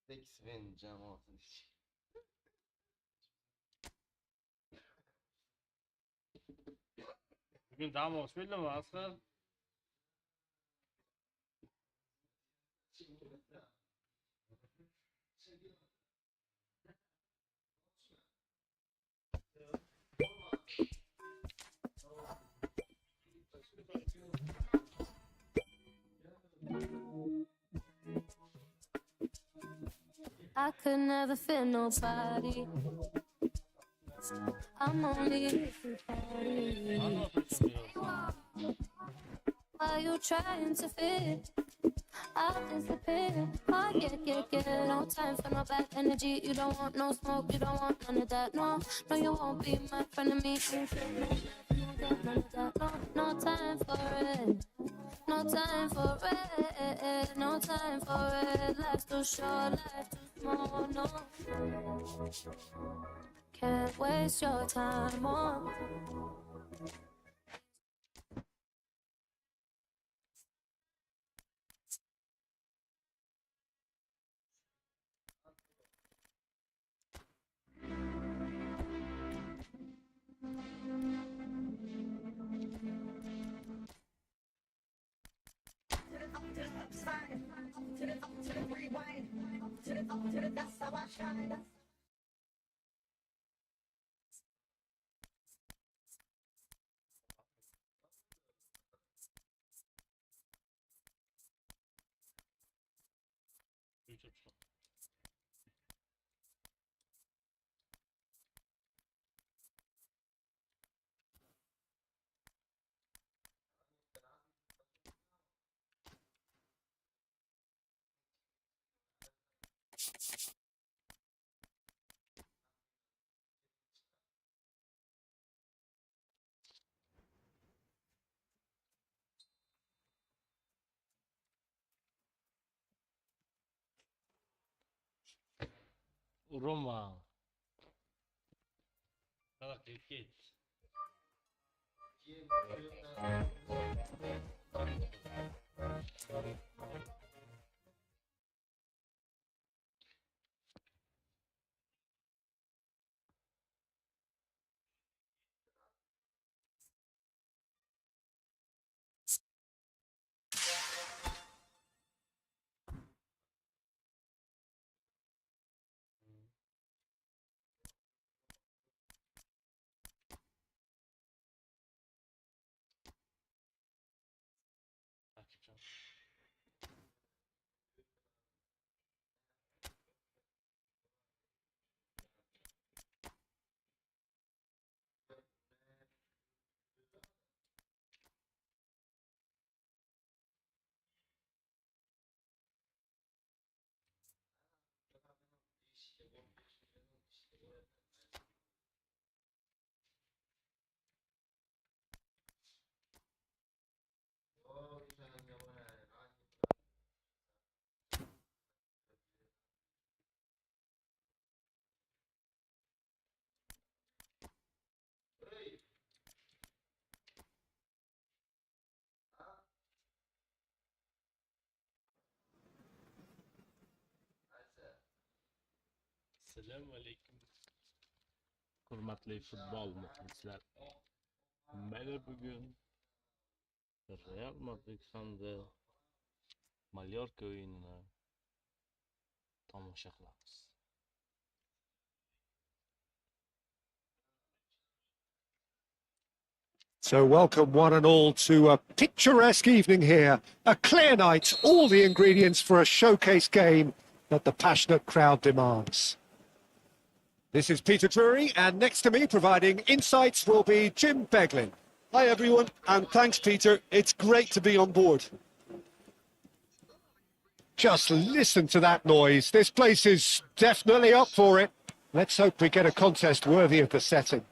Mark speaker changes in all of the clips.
Speaker 1: X-Men jamoasi.
Speaker 2: Bugün dam olmuş belli mi Asgar?
Speaker 3: I could never feel nobody. I'm only here for party. Are you trying to fit? I'll disappear. Oh, yeah. No time for no bad energy. You don't want no smoke. You don't want none of that. No, no, you won't be my friend of me. None of that. No time for it. No time for it. No time for it. Life's too short. Life's too small. No. Can't waste your time on.
Speaker 2: Roma. Ket. Assalomu alaykum. Hurmatli futbol muxlislar. Mana bugun Real Madridda Mallorca o'yinini tomosha qilamiz.
Speaker 4: So welcome one and all to a picturesque evening here. A clear night, all the ingredients for a showcase game that the passionate crowd demands. This is Peter Drury, and next to me providing insights will be Jim Beglin.
Speaker 5: Hi everyone, and thanks Peter, it's great to be on board.
Speaker 4: Just listen to that noise. This place is definitely up for it. Let's hope we get a contest worthy of the setting.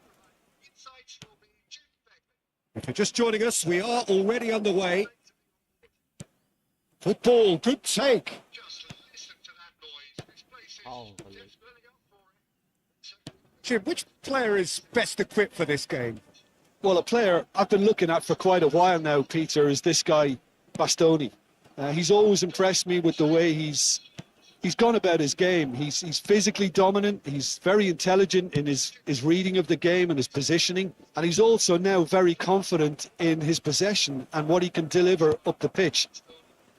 Speaker 4: If you're just joining us, we are already underway. Football, good take. Jim, which player is best equipped for this game?
Speaker 5: Well, a player I've been looking at for quite a while now, Peter, is this guy, Bastoni. He's always impressed me with the way he's He's gone about his game. He's physically dominant. He's very intelligent in his reading of the game and his positioning. And he's also now very confident in his possession and what he can deliver up the pitch.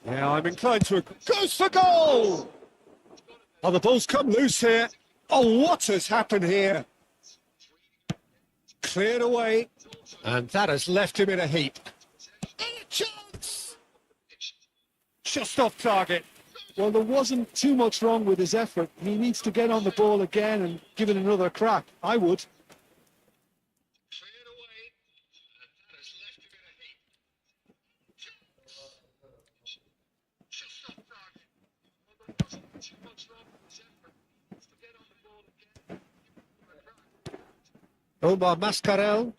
Speaker 4: Yeah, I'm inclined to agree. Goes for goal! Oh, the ball's come loose here. Oh, what has happened here? Cleared away, and that has left him in a heap. And a chance! Just off target.
Speaker 5: Well, there wasn't too much wrong with his effort. He needs to get on the ball again and give it another crack. I would.
Speaker 4: Omar Mascarell,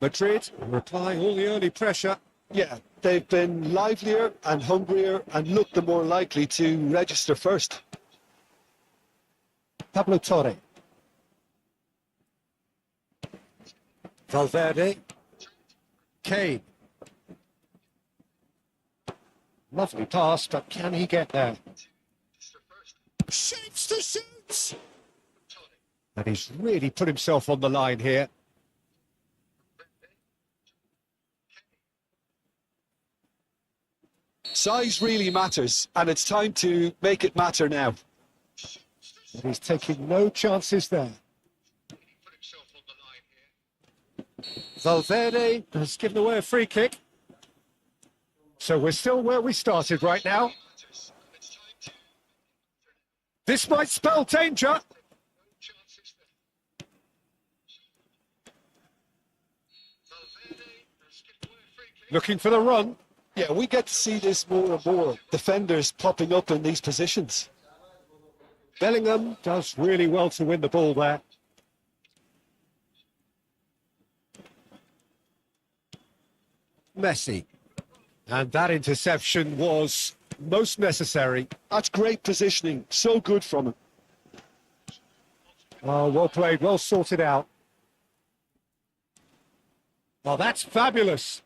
Speaker 4: Madrid, replying all the early pressure.
Speaker 5: Yeah, they've been livelier and hungrier and looked the more likely to register first.
Speaker 4: Pablo Torre. Valverde. Kane. Lovely pass, but can he get there? Shapes to shoot! And he's really put himself on the line here.
Speaker 5: Size really matters, and it's time to make it matter now.
Speaker 4: And he's taking no chances there. Valverde has given away a free kick. So we're still where we started right now. This might spell danger. Looking for the run.
Speaker 5: Yeah, we get to see this more and more. Defenders popping up in these positions.
Speaker 4: Bellingham does really well to win the ball there. Messi. And that interception was most necessary.
Speaker 5: That's great positioning. So good from him.
Speaker 4: Oh, well played, well sorted out. Well, that's fabulous.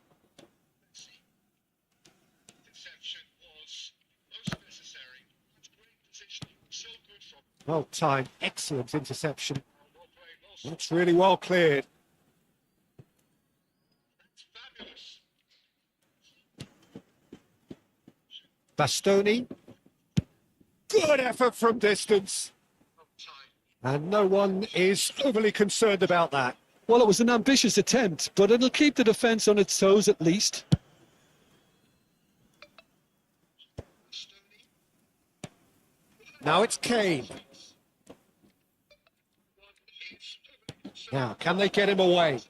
Speaker 4: Well timed, excellent interception. That's really well cleared. Bastoni. Good effort from distance. And no one is overly concerned about that.
Speaker 5: Well, it was an ambitious attempt, but it'll keep the defence on its toes at least.
Speaker 4: Now it's Kane. Now, can they get him away?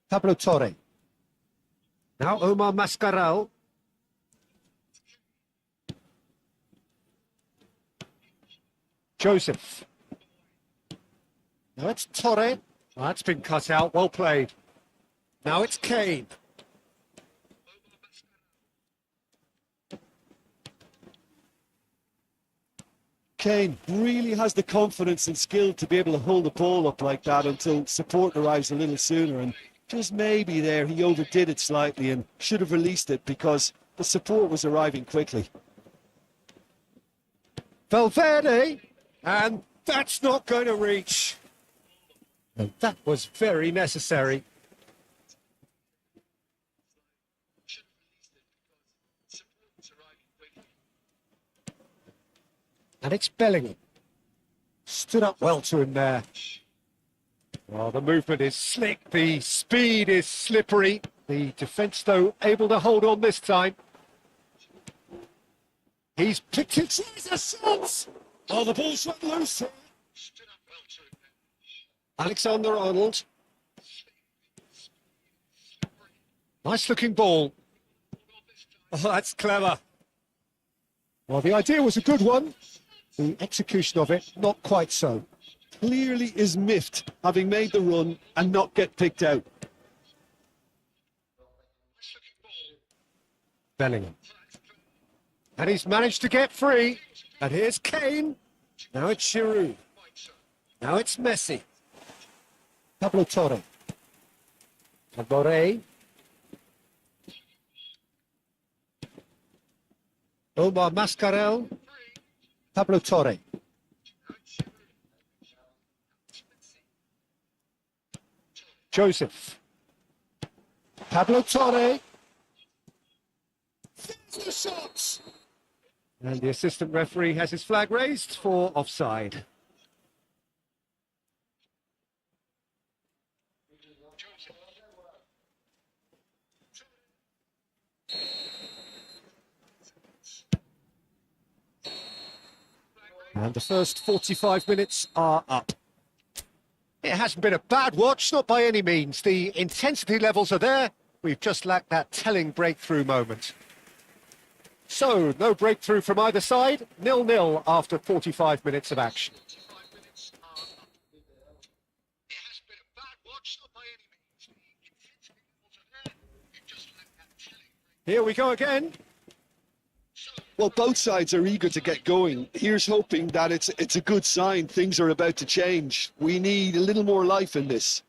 Speaker 4: Pablo Torre. Now Omar Mascarell. Joseph. Now it's Torre. Oh, that's been cut out. Well played. Now it's Kane.
Speaker 5: Kane really has the confidence and skill to be able to hold the ball up like that until support arrives a little sooner. And just maybe there he overdid it slightly and should have released it because the support was arriving quickly.
Speaker 4: Valverde. And that's not going to reach. And that was very necessary. And it's Bellingham. Stood up well to him there. Well, the movement is slick. The speed is slippery. The defence, though, able to hold on this time. He's picked it. He's a shot! Oh, the ball's run loose here. Alexander-Arnold. Nice looking ball. Oh, that's clever. Well, the idea was a good one. The execution of it, not quite so.
Speaker 5: Clearly is miffed, having made the run and not get picked out.
Speaker 4: Bellingham. And he's managed to get free. And here's Kane. Now it's Giroud. Now it's Messi. Pablo Torre. And Boré. Omar Mascarell, Pablo Torre. Joseph. Pablo Torre. There's the shot! And the assistant referee has his flag raised for offside. And the first 45 minutes are up. It hasn't been a bad watch, not by any means. The intensity levels are there. We've just lacked that telling breakthrough moment. So, no breakthrough from either side. 0-0 after 45 minutes of action. Here we go again.
Speaker 5: Well, both sides are eager to get going. Here's hoping that it's a good sign. Things are about to change. We need a little more life in this.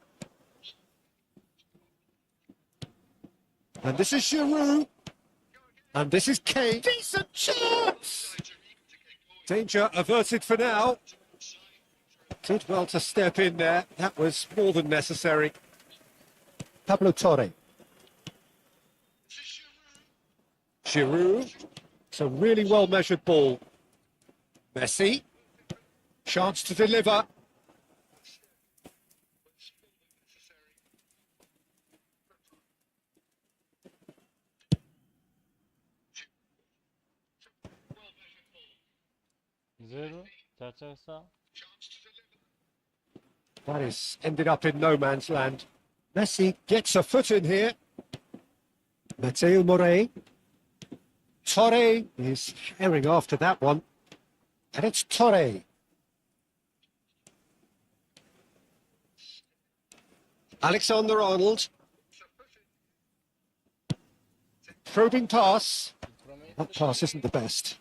Speaker 4: And this is Giroud. And this is Kane. Decent chance! Danger averted for now. Did well to step in there. That was more than necessary. Pablo Torre. Giroud. It's a really well-measured ball. Messi. Chance to deliver. That is ended up in no man's land. Messi gets a foot in here. Mateo Morey. Torre is herring after that one. And it's Torre. Alexander-Arnold. Probing pass. That pass isn't the best.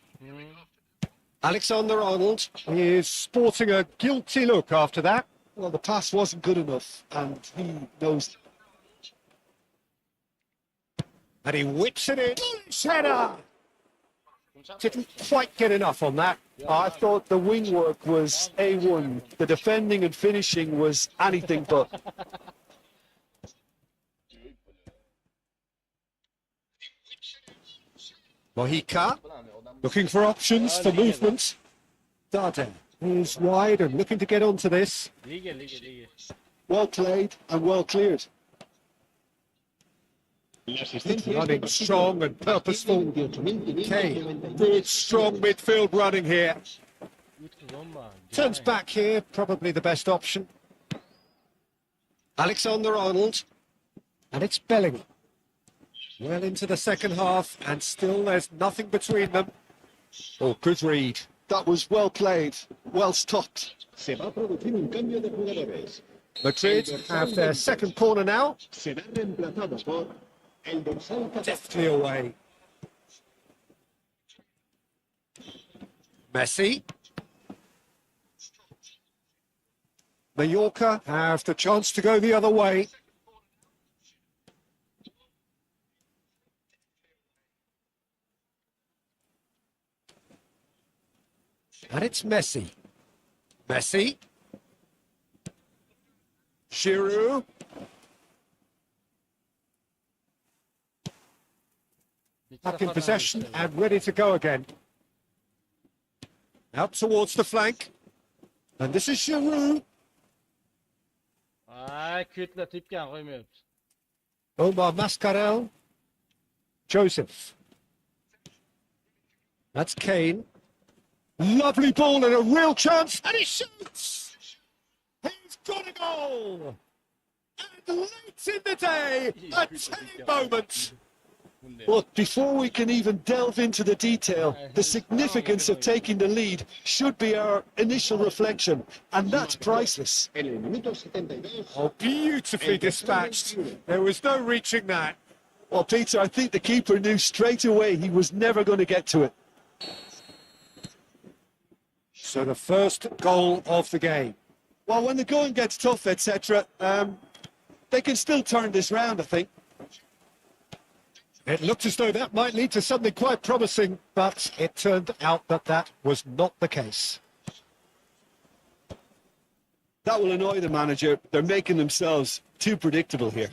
Speaker 4: Alexander-Arnold is sporting a guilty look after that.
Speaker 5: Well, the pass wasn't good enough, and he knows.
Speaker 4: And he whips it in. Header! Didn't quite get enough on that.
Speaker 5: I thought the wing work was A1. The defending and finishing was anything but.
Speaker 4: Mojica, looking for options for movement. Darden is wide and looking to get onto this.
Speaker 5: Well played and well cleared.
Speaker 4: Running strong and purposeful. Kane, good strong midfield running here. Turns back here, probably the best option. Alexander-Arnold, and it's Bellingham. Well into the second half, and still there's nothing between them. Oh, good read.
Speaker 5: That was well played, well stopped.
Speaker 4: Madrid have their second corner now. Deftly away. Messi. Mallorca have the chance to go the other way. And it's Messi. Messi. Giroud. Back in possession and ready to go again. Out towards the flank. And this is Giroud. Omar Mascarell. Joseph. That's Kane. Lovely ball and a real chance. And he shoots. He's got a goal. And late in the day, a telling moment.
Speaker 5: But before we can even delve into the detail, the significance of taking the lead should be our initial reflection, and that's priceless.
Speaker 4: Oh, beautifully dispatched. There was no reaching that.
Speaker 5: Well, Peter, I think the keeper knew straight away he was never going to get to it.
Speaker 4: So the first goal of the game.
Speaker 5: Well, when the going gets tough, etc., they can still turn this round, I think.
Speaker 4: It looked as though that might lead to something quite promising, but it turned out that that was not the case.
Speaker 5: That will annoy the manager. They're making themselves too predictable here.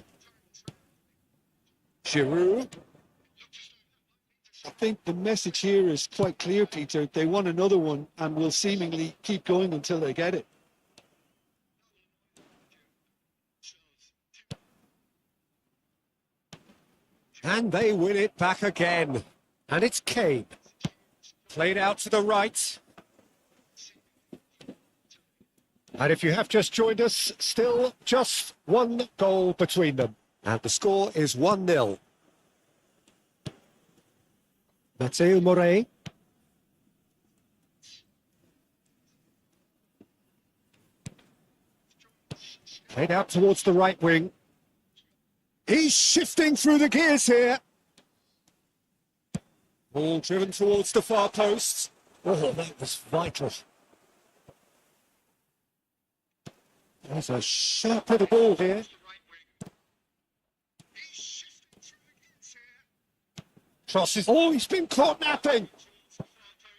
Speaker 4: Giroud.
Speaker 5: I think the message here is quite clear, Peter. They want another one and will seemingly keep going until they get it.
Speaker 4: And they win it back again. And it's Kane. Played out to the right. And if you have just joined us, still just one goal between them. And the score is 1-0. Mateo Morey. Played out towards the right wing. He's shifting through the gears here. Ball driven towards the far post. Oh, that was vital. There's a sharp little ball here. Crosses. Oh, he's been caught napping.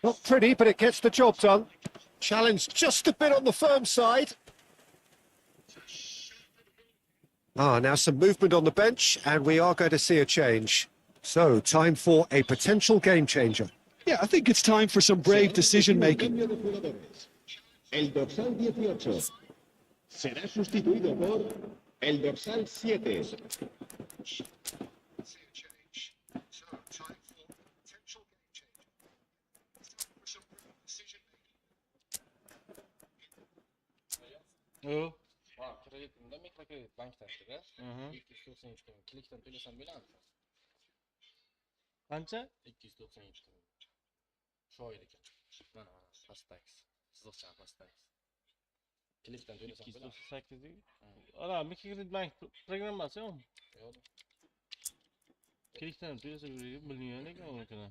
Speaker 4: Not pretty, but it gets the job done. Challenge just a bit on the firm side. Now some movement on the bench, and we are going to see a change. So, time for a potential game changer.
Speaker 5: Yeah, I think it's time for some brave decision making.
Speaker 1: El dorsal 18 será sustituido por el dorsal 7.
Speaker 2: Oh.
Speaker 6: Kreditimda mikrokredit bankdashida 297 ming klikdan to'lasam bo'ladimi?
Speaker 2: Qancha?
Speaker 6: 297 ming. Shu oyda ekan. Mana pastdagi chiziqcha pastdagi. Klikdan to'lasam bo'ladimi?
Speaker 2: 298. Ana, mikrokredit bank programmasi-ku.
Speaker 6: Yo'q.
Speaker 2: Klikdan to'lasa bilmagan ekan unikini.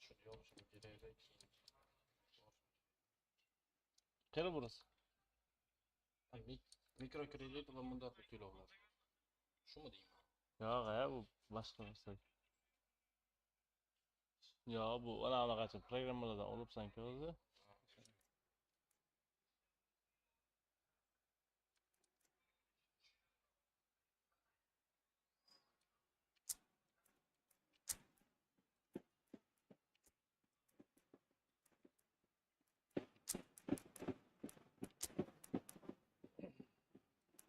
Speaker 6: Shuni yopishim kerak.
Speaker 2: Qara burasi.
Speaker 6: Mikrokredit va muddatli to'lovlar. Shumi deyman?
Speaker 2: Yo'q, bu boshqa narsa. Yo'q, bu anaqacha programmalardan olibsan-ku o'zi.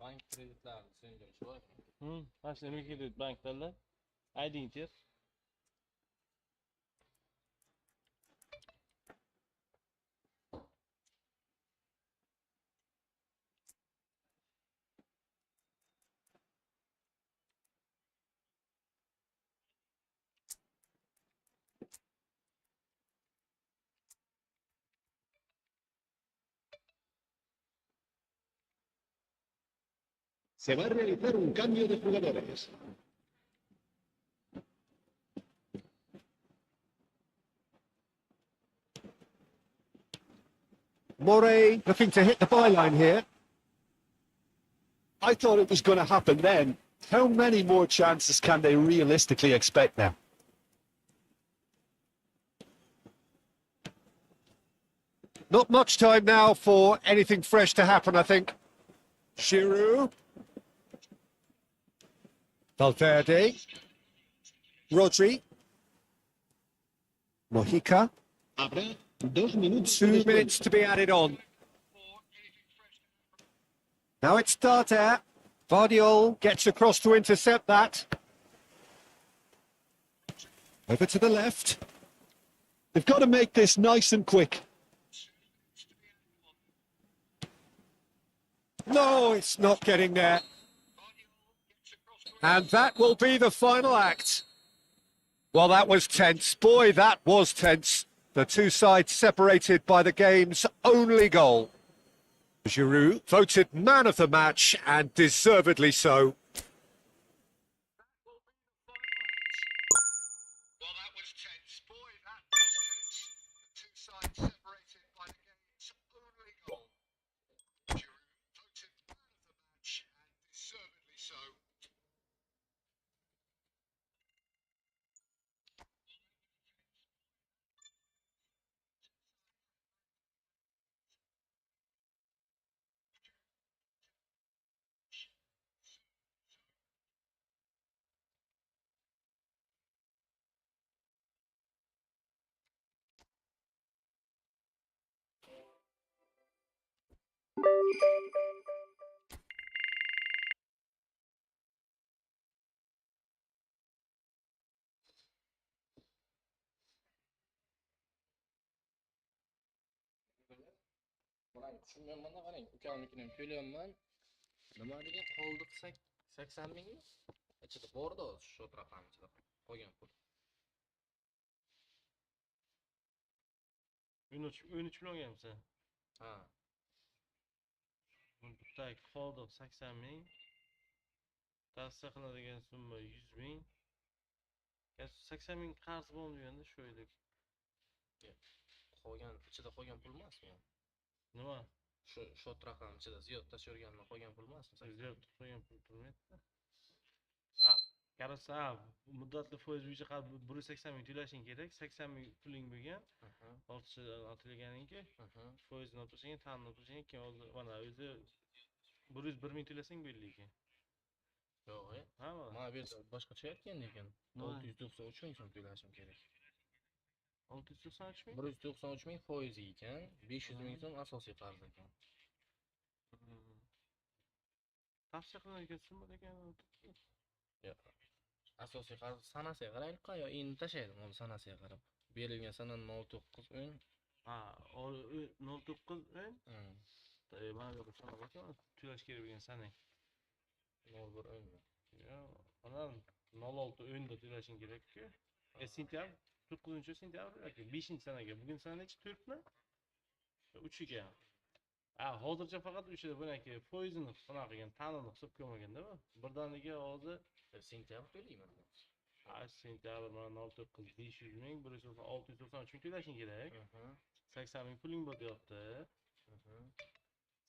Speaker 6: Bank kreditlarini sendirish bor.
Speaker 2: Mana shu mikrokredit banklarda ayding ter.
Speaker 1: Se va a realizar un cambio de jugadores.
Speaker 4: Morey looking to hit the byline here.
Speaker 5: I thought it was going to happen then. How many more chances can they realistically expect now?
Speaker 4: Not much time now for anything fresh to happen, I think. Giroud. Valverde. Rodri. Mojica.
Speaker 1: Habrá 2 minutos.
Speaker 4: 2 minutes to be added on. Now it's Starter. Vardiol gets across to intercept that. Over to the left.
Speaker 5: They've got to make this nice and quick.
Speaker 4: No, it's not getting there. And that will be the final act. Well, that was tense. Boy, that was tense. The two sides separated by the game's only goal. Giroud voted man of the match, and deservedly so. Well, that was tense. Boy, that was tense. The two sides separated by the game's only goal. Giroud voted man of the match, and deservedly so.
Speaker 6: Bularni tushunmayapman-da, qarang. Ukamnikini ham to'layapman. Nima degan qoldi 80 mingmi? Ichida bor-da, shu raqam ichida qolgan pul.
Speaker 2: 13 million olganmisan.
Speaker 6: Ha.
Speaker 2: Bitta qoldi 80 ming. Tavsiya qiladigan summa 100 ming. 80 ming qarz bo'ldi deganda shu edi.
Speaker 6: Ichida qolgan pul emasmi?
Speaker 2: Nima?
Speaker 6: Shu raqam ichida ziyod tashirgandan qolgan pul emasmi?
Speaker 2: Ziyod qolgan pul turmaydi. Qarasa, muddatli foiz bo'yicha 180 ming to'lashing kerak. 80 ming puling bo'lgan. Ortiqcha keyin foizni olib tashlagan, ta'minni olib tashlagan, keyin hozir mana o'zi 101 ming to'lasang bo'ldi lekin.
Speaker 6: Yo'q,
Speaker 2: ha.
Speaker 6: Mana bu yerda boshqacha aytgan ekan. 693 ming so'm to'lashim kerak.
Speaker 2: 693 ming?
Speaker 6: 193 ming foizi ekan, 500 ming so'm asosiy qarz ekan.
Speaker 2: Tavsiya qilinadigan summa degan.
Speaker 6: Yo'q. Asosiy qarz sanasiga qaraylik, yo endi tashlaydim uni sanasiga qarab. Berilgan sana 09 o'ng.
Speaker 2: Ha, 09 o'ng. Mana bu sana boshqa to'lash kerak bo'lgan sanang.
Speaker 6: 01 o'ngmi?
Speaker 2: Yo'q, mana 06 o'ngda to'lashing kerak-ku. Sentyabr 9-sentyabr yoki 5-sanaga. Bugun sana nechi? 4mi? 3ga. Hozircha faqat o'sha bunaki foizini qanaqa qilgan, ta'minni hisobga olmaganda bu. Birdaniga hozir
Speaker 6: sentyabr to'layman.
Speaker 2: Sentyabr mana 09 500 ming, 693 ming to'lashing kerak. 80 ming puling bor deyapti.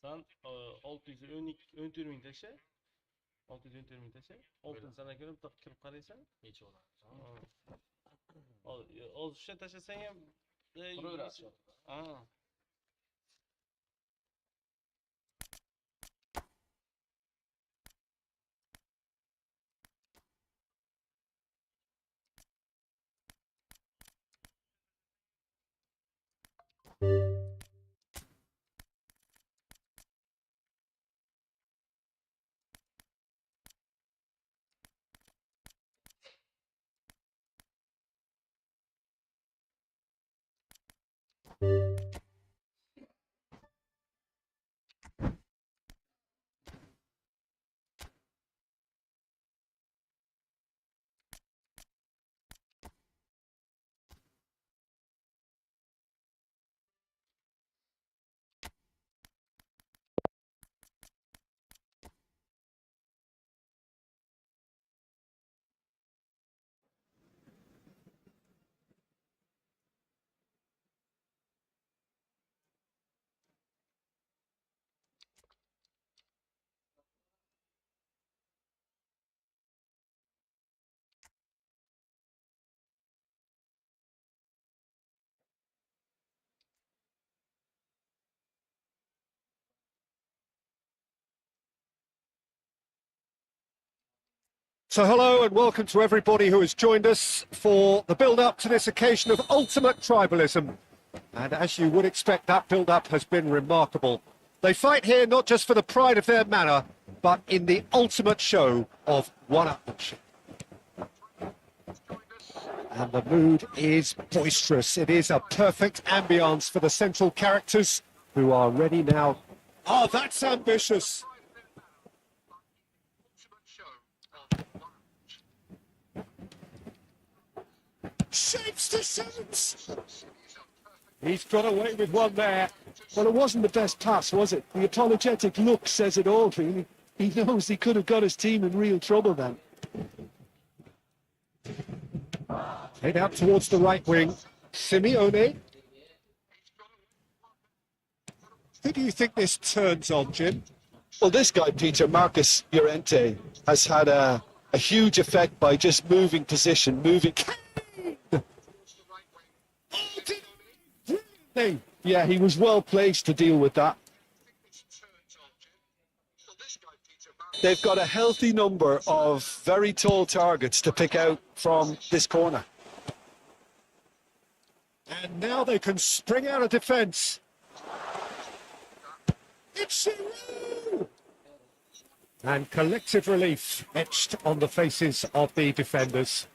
Speaker 2: Sen 614 ming tasha. 614 ming tasha. 6 sanaga kirib qaraysan.
Speaker 6: Necha bo'ladi?
Speaker 2: Hozir o'sha tashlasang ham
Speaker 6: turaverasiz.
Speaker 4: So hello and welcome to everybody who has joined us for the build-up to this occasion of ultimate tribalism. And as you would expect, that build-up has been remarkable. They fight here not just for the pride of their manor, but in the ultimate show of one-upmanship. And the mood is boisterous. It is a perfect ambience for the central characters who are ready now. Oh, that's ambitious. Shapes to shapes.
Speaker 5: He's got away with one there. Well, it wasn't the best pass, was it? The apologetic look says it all, really. He knows he could have got his team in real trouble then.
Speaker 4: Head out towards the right wing. Simeone. Who do you think this turns on, Jim?
Speaker 5: Well, this guy, Peter, Marcus Llorente, has had a huge effect by just moving position, moving... Yeah, he was well placed to deal with that. They've got a healthy number of very tall targets to pick out from this corner.
Speaker 4: And now they can spring out of defence. It's Giroud! And collective relief etched on the faces of the defenders.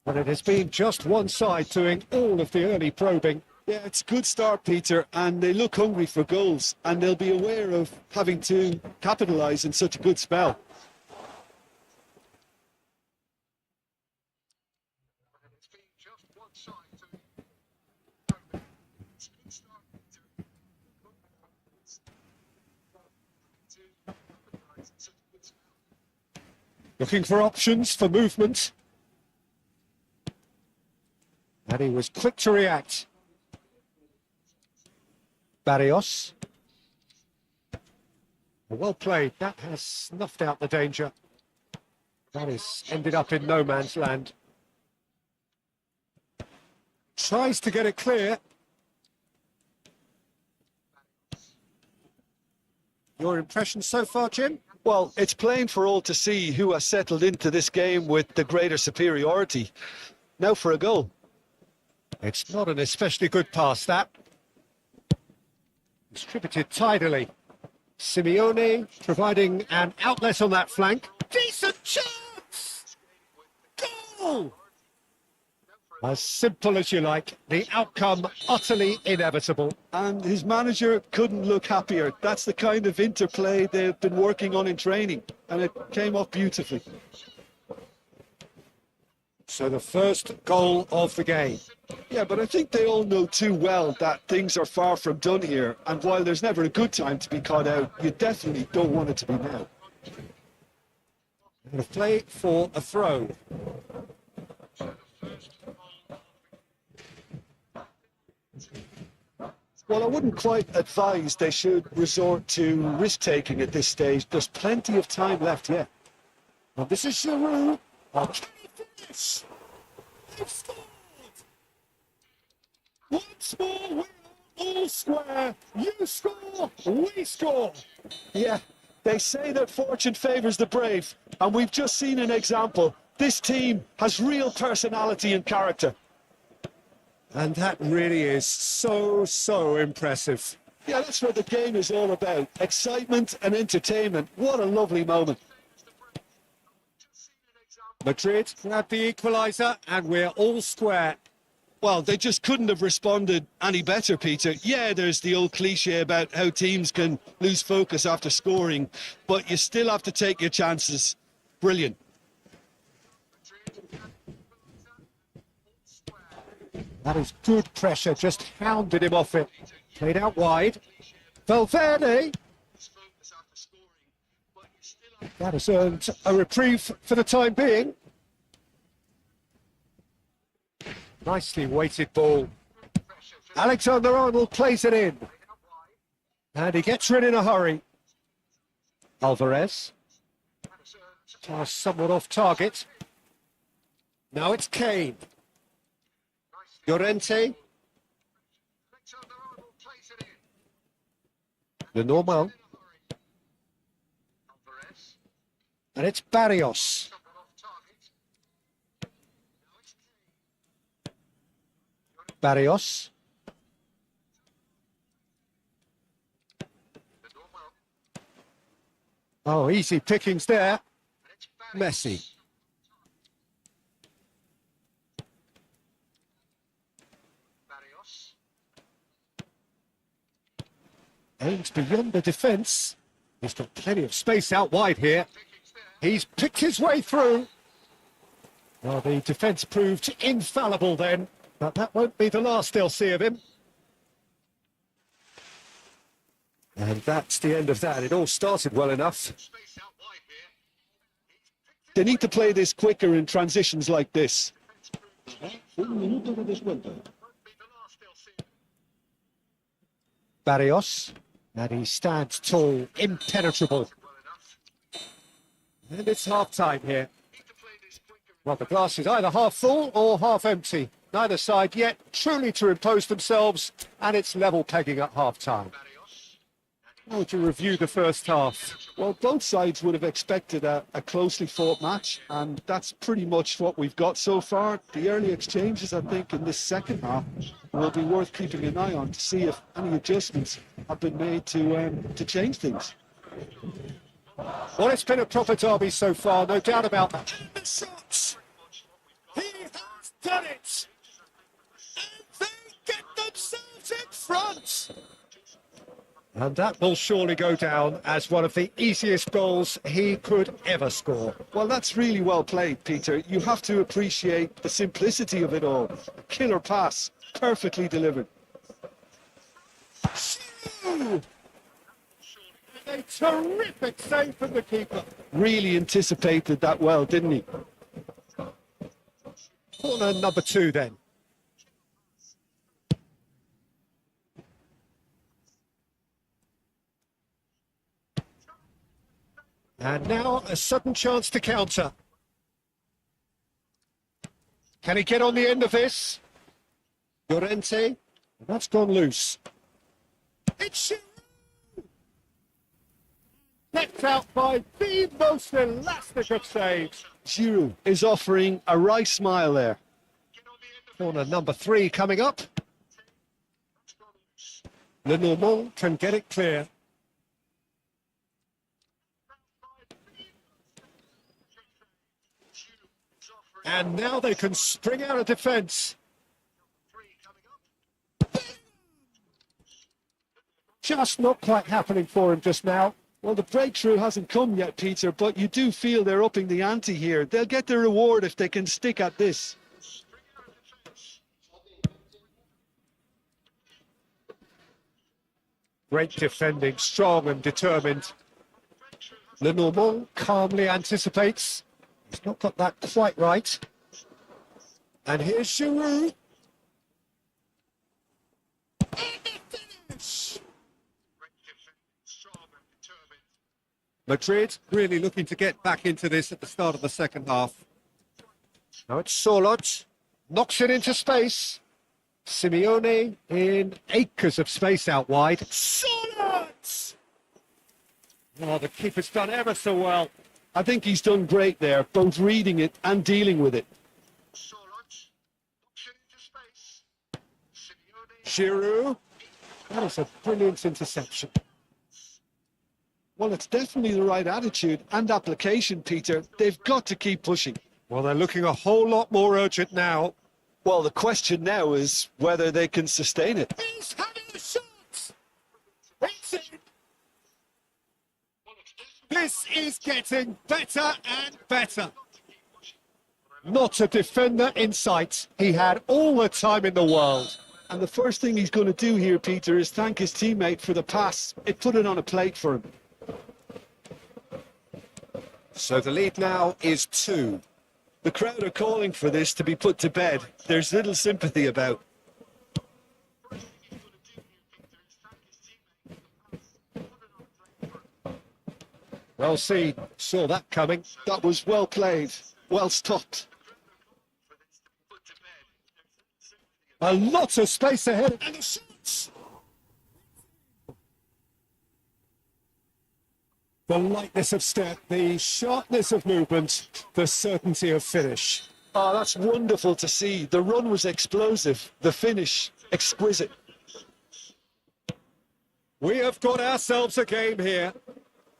Speaker 4: But it has been just one side doing all of the early probing.
Speaker 5: Yeah, it's a good start, Peter, and they look hungry for goals, and they'll be aware of having to capitalise in such a good spell.
Speaker 4: Looking for options for movement. And he was quick to react. Barrios. Well played. That has snuffed out the danger. That has ended up in no man's land. Tries to get it clear. Your impression so far, Jim?
Speaker 5: Well, it's plain for all to see who has settled into this game with the greater superiority. Now for a goal.
Speaker 4: It's not an especially good pass, that. Distributed tidily. Simeone providing an outlet on that flank. Decent chance! Goal! As simple as you like. The outcome utterly inevitable.
Speaker 5: And his manager couldn't look happier. That's the kind of interplay they've been working on in training, and it came off beautifully.
Speaker 4: So the first goal of the game.
Speaker 5: Yeah, but I think they all know too well that things are far from done here, and while there's never a good time to be caught out, you definitely don't want it to be now.
Speaker 4: Going to play for a throw.
Speaker 5: Well, I wouldn't quite advise they should resort to risk-taking at this stage. There's plenty of time left yet.
Speaker 4: And this is Giroud. Oh, can he finish? They've scored! Once more, we're all square. You score, we score.
Speaker 5: Yeah, they say that fortune favours the brave, and we've just seen an example. This team has real personality and character.
Speaker 4: And that really is so impressive.
Speaker 5: Yeah, that's what the game is all about. Excitement and entertainment. What a lovely moment.
Speaker 4: Madrid grabbed the equaliser and we're all square.
Speaker 5: Well, they just couldn't have responded any better, Peter. Yeah, there's the old cliche about how teams can lose focus after scoring, but you still have to take your chances. Brilliant.
Speaker 4: That is good pressure, just hounded him off it. Played out wide. Valverde. That has earned a reprieve for the time being. Nicely weighted ball. Alexander-Arnold plays it in. And he gets rid in a hurry. Alvarez. Pass somewhat off target. Now it's Kane. Llorente. The normal. And it's Barrios. Barrios. Oh, easy pickings there. Messi. Aims beyond the defence. He's got plenty of space out wide here. He's picked his way through. Well, the defence proved infallible then, but that won't be the last they'll see of him. And that's the end of that. It all started well enough.
Speaker 5: They need to play this quicker in transitions like this.
Speaker 4: Barrios. And he stands tall, impenetrable. And it's half-time here. Well, the glass is either half full or half empty. Neither side yet truly to impose themselves, and it's level pegging at half-time. How would you review the first half?
Speaker 5: Well, both sides would have expected a closely fought match, and that's pretty much what we've got so far. The early exchanges, I think, in this second half will be worth keeping an eye on to see if any adjustments have been made to change things.
Speaker 4: Well, it's been a proper derby so far, no doubt about that. And the shots! He has done it! And they get themselves in front! And that will surely go down as one of the easiest goals he could ever score.
Speaker 5: Well, that's really well played, Peter. You have to appreciate the simplicity of it all. A killer pass, perfectly delivered.
Speaker 4: And a terrific save from the keeper.
Speaker 5: Really anticipated that well, didn't he?
Speaker 4: Corner number 2 then. And now a sudden chance to counter. Can he get on the end of this? Llorente, that's gone loose. It's Giroud! Kept out by the most elastic of saves.
Speaker 5: Giroud is offering a right smile there.
Speaker 4: Corner number 3 coming up. Lenormand can get it clear. And now they can spring out of defence. Just not quite happening for him just now.
Speaker 5: Well, the breakthrough hasn't come yet, Peter, but you do feel they're upping the ante here. They'll get their reward if they can stick at this.
Speaker 4: Great defending, strong and determined. Lenormand calmly anticipates. He's not got that quite right. And here's Giroud. And the finish! Madrid really looking to get back into this at the start of the second half. Now it's Solot. Knocks it into space. Simeone in acres of space out wide. Solot! Oh, the keeper's done ever so well.
Speaker 5: I think he's done great there, both reading it and dealing with it.
Speaker 4: Giroud. That is a brilliant interception.
Speaker 5: Well, it's definitely the right attitude and application, Peter. They've got to keep pushing.
Speaker 4: Well, they're looking a whole lot more urgent now.
Speaker 5: Well, the question now is whether they can sustain it.
Speaker 4: He's having a shot! It's in! This is getting better and better. Not a defender in sight. He had all the time in the world.
Speaker 5: And the first thing he's going to do here, Peter, is thank his teammate for the pass. It put it on a plate for him.
Speaker 4: So the lead now is 2.
Speaker 5: The crowd are calling for this to be put to bed. There's little sympathy about.
Speaker 4: Well seen. Saw that coming.
Speaker 5: That was well played. Well stopped.
Speaker 4: A lot of space ahead. And the shots! The lightness of step, the sharpness of movement, the certainty of finish.
Speaker 5: Oh, that's wonderful to see. The run was explosive. The finish, exquisite.
Speaker 4: We have got ourselves a game here.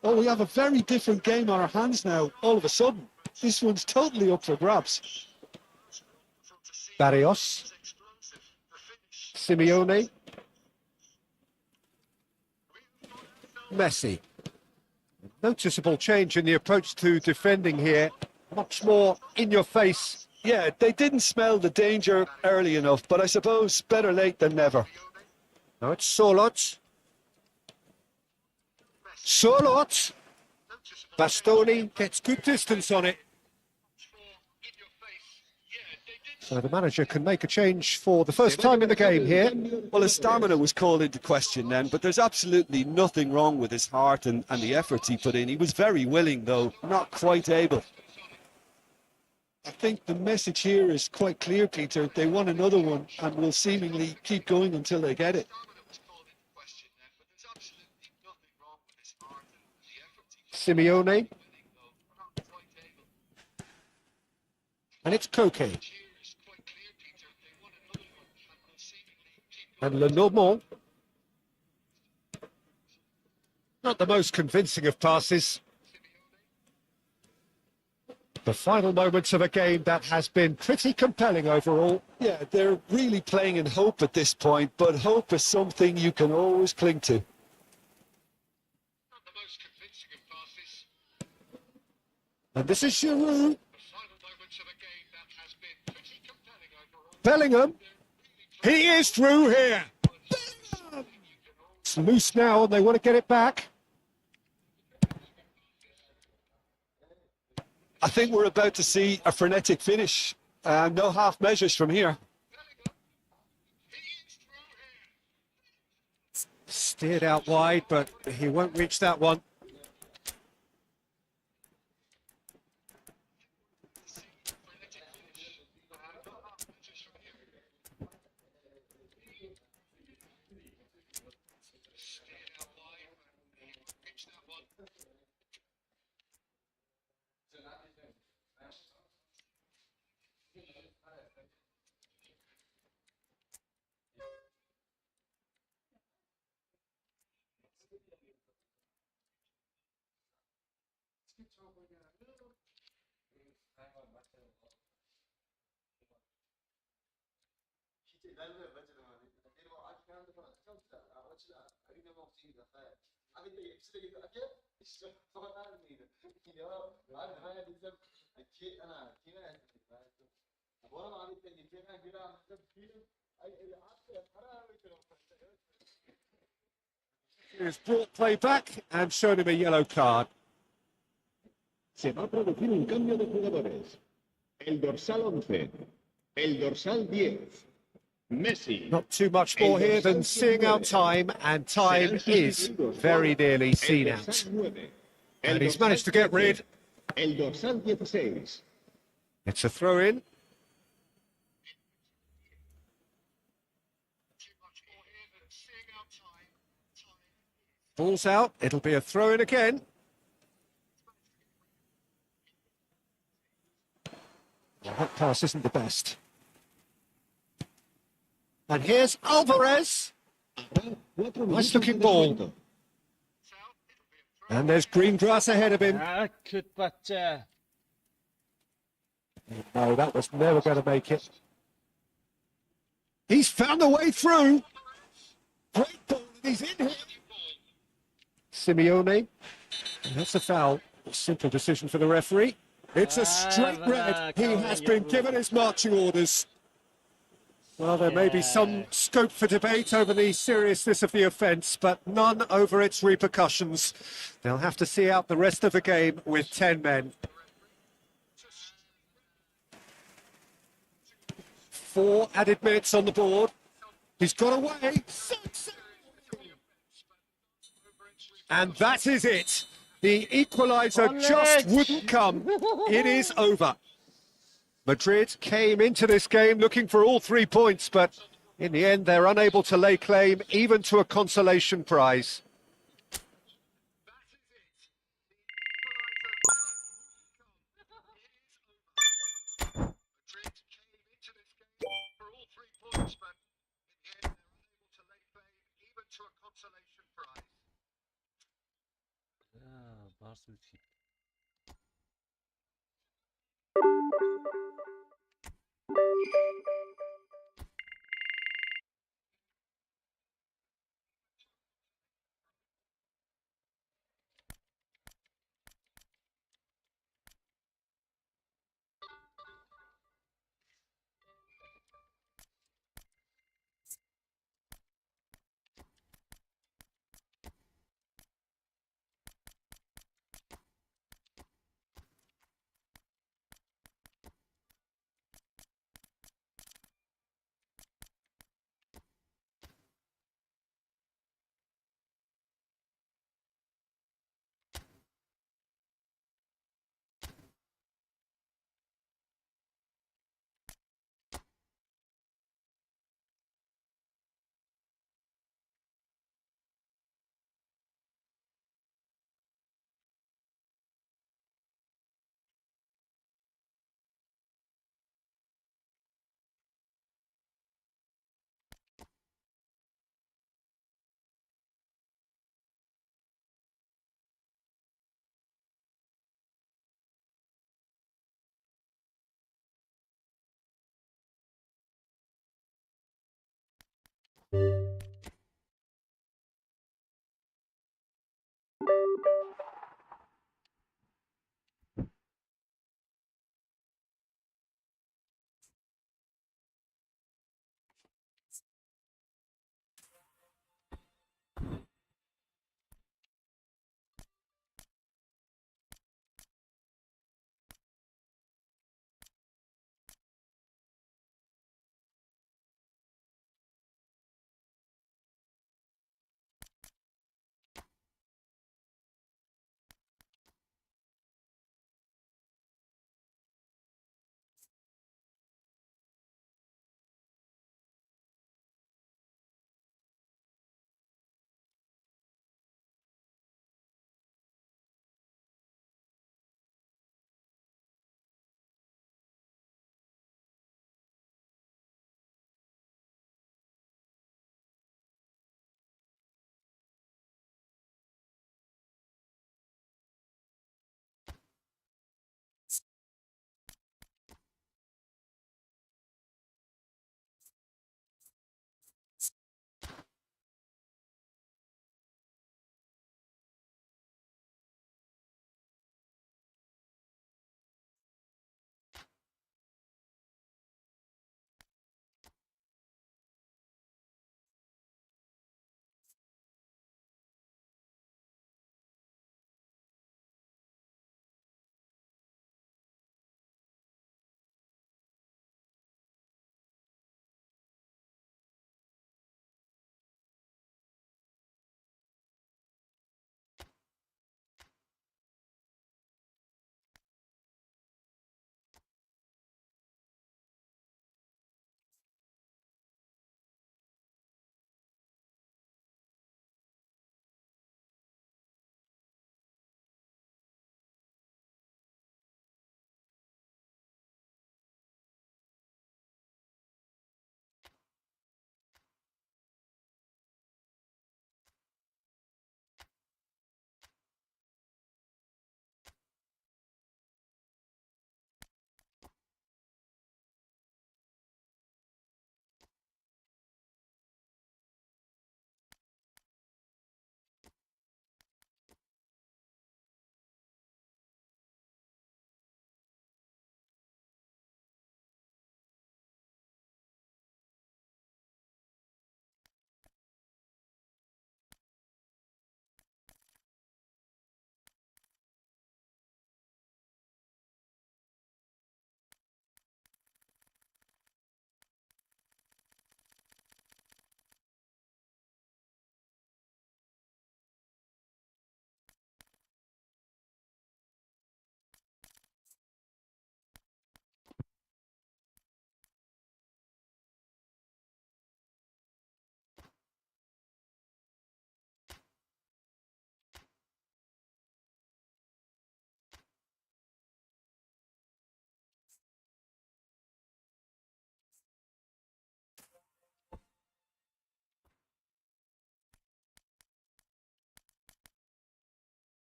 Speaker 5: Oh, we have a very different game on our hands now, all of a sudden. This one's totally up for grabs.
Speaker 4: Barrios. Simeone. Messi. Noticeable change in the approach to defending here. Much more in your face.
Speaker 5: Yeah, they didn't smell the danger early enough, but I suppose better late than never.
Speaker 4: Now it's Solot. Solot. Bastoni gets good distance on it. So the manager can make a change for the first time in the game here.
Speaker 5: Well, his stamina was called into question then, but there's absolutely nothing wrong with his heart and the efforts he put in. He was very willing, though, not quite able. I think the message here is quite clear, Peter. They want another one and will seemingly keep going until they get it.
Speaker 4: Simeone. And it's Koke. And Lenormand. Not the most convincing of passes. The final moments of a game that has been pretty compelling overall.
Speaker 5: Yeah, they're really playing in hope at this point, but hope is something you can always cling to.
Speaker 4: Not the most convincing of passes. And this is Giroud. The final moments of a game that has been pretty compelling overall. Bellingham. He is through here. It's loose now and they want to get it back.
Speaker 5: I think we're about to see a frenetic finish. No half measures from here.
Speaker 4: Steered out wide, but he won't reach that one. He's brought play back and shown him a yellow card.
Speaker 1: Se va a producir un cambio de jugadores. El dorsal 11, el dorsal 10, Messi.
Speaker 4: Not too much more here than seeing out time, and time is very nearly seen out. And he's managed to get rid.
Speaker 1: El dorsal 16.
Speaker 4: It's a throw in. Ball's out. It'll be a throw in again. Well, that pass isn't the best. And here's Alvarez. Nice looking ball. And there's green grass ahead of him. No, that was never going to make it. He's found a way through. Great ball, and he's in here. Simeone. And that's a foul. A simple decision for the referee. It's a straight red. He has been given his marching orders. Well, there may be some scope for debate over the seriousness of the offence, but none over its repercussions. They'll have to see out the rest of the game with 10 men. 4 added minutes on the board. He's got away. And that is it. The equaliser just wouldn't come. It is over. Madrid came into this game looking for all 3 points, but in the end, they're unable to lay claim even to a consolation prize.